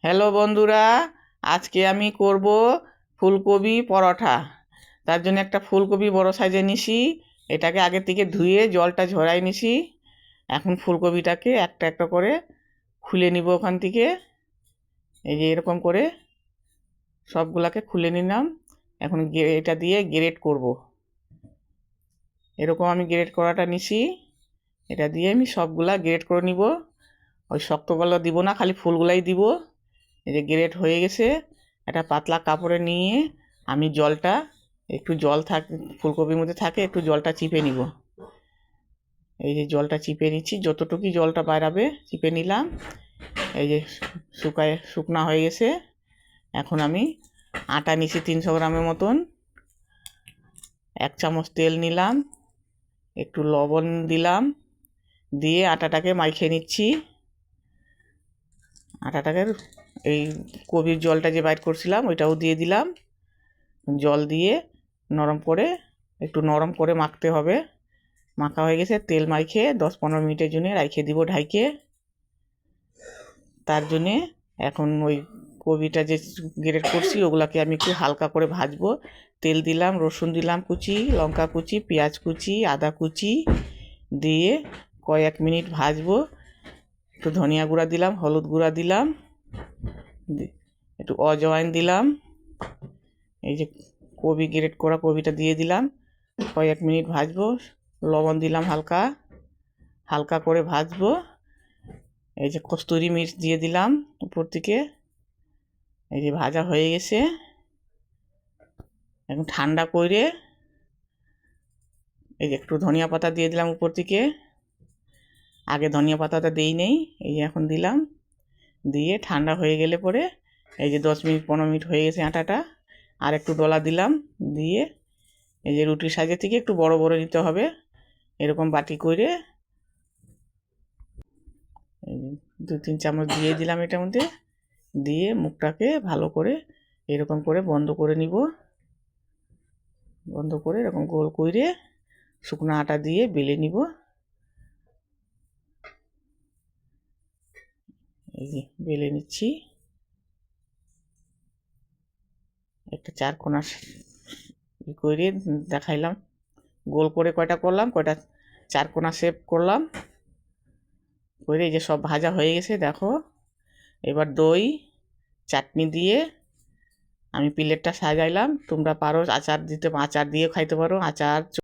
Hello বন্ধুরা, আজকে আমি করব ফুলকপি পরোটা। তার জন্য একটা ফুলকপি বড় সাইজে নিছি, এটাকে আগে থেকে ধুয়ে জলটা ঝরাই নিছি। এখন ফুলকপিটাকে একটা একটা করে খুলে নিব ওখান থেকে। এই যে এরকম করে সবগুলাকে খুলে নিলাম। এখন এটা দিয়ে গ্রেট করব। এরকম আমি গ্রেট করাটা নিছি, এটা দিয়ে আমি সবগুলা গ্রেট করে নিব। ওই শক্তগুলো দিব না, খালি ফুলগুলাই দিব। এই যে গ্রেট হয়ে গেছে। একটা পাতলা কাপড়ে নিয়ে আমি জলটা, একটু জল ফুলকপির মধ্যে থাকে, একটু জলটা চিপে নিব। এই যে জলটা চিপে নিচ্ছি, যতটুকুই জলটা বাইরাবে চিপে নিলাম। এই যে শুকনা হয়ে গেছে। এখন আমি আটা নিচ্ছি 300 গ্রামের মতন। 1 চামচ তেল নিলাম, একটু লবণ দিলাম, দিয়ে আটাটাকে মাখিয়ে নিচ্ছি। আটাটাকে এই কপির জলটা যে বাইর করছিলাম ওইটাও দিয়ে দিলাম। জল দিয়ে একটু নরম করে মাখতে হবে। মাখা হয়ে গেছে, তেল মাখিয়ে 10-15 মিনিটের জন্য রাখে দিব ঢাইকে। তার জন্যে এখন ওই কপিটা যে গ্রেট করছি ওগুলাকে আমি একটু হালকা করে ভাজবো। তেল দিলাম, রসুন দিলাম কুচি, লঙ্কা কুচি, পেঁয়াজ কুচি, আদা কুচি দিয়ে কয়েক মিনিট ভাজবো। একটু ধনিয়া গুঁড়া দিলাম, হলুদ গুঁড়া দিলাম, একটু অজওয়াইন দিলাম। এই যে গ্রেট করা কপিটা দিয়ে দিলাম, কয়েক মিনিট ভাজবো। লবণ দিলাম হালকা হালকা করে ভাজবো। এই যে কস্তুরি মির্চ দিয়ে দিলাম উপর থেকে। এই যে ভাজা হয়ে গেছে। এখন ঠান্ডা করে এই যে একটু ধনিয়া পাতা দিয়ে দিলাম উপর থেকে। আগে ধনিয়া পাতাটা দেই নেই, এই যে এখন দিলাম। দিয়ে ঠান্ডা হয়ে গেলে পরে এই যে 10-15 মিনিট হয়ে গেছে আটাটা, আর একটু ডলা দিলাম। দিয়ে এই যে রুটির সাইজের থেকে একটু বড় বড় নিতে হবে। এরকম বাটি করে এই 2-3 চামচ দিয়ে দিলাম এটার মধ্যে। দিয়ে মুখটাকে ভালো করে এরকম করে বন্ধ করে নিব। বন্ধ করে এরকম গোল করে শুকনো আটা দিয়ে বেলে নিব। এই যে বেলে নিচ্ছি। একটা 4 কোনা করে দেখাইলাম, গোল করে কয়টা করলাম, কয়টা 4 কোনা শেপ করলাম করে। এই যে সব ভাজা হয়ে গেছে দেখো। এবার দই চাটনি দিয়ে আমি প্লেটটা সাজাইলাম। তোমরা পারো আচার দিতে, আচার দিয়ে খাইতে পারো। আচার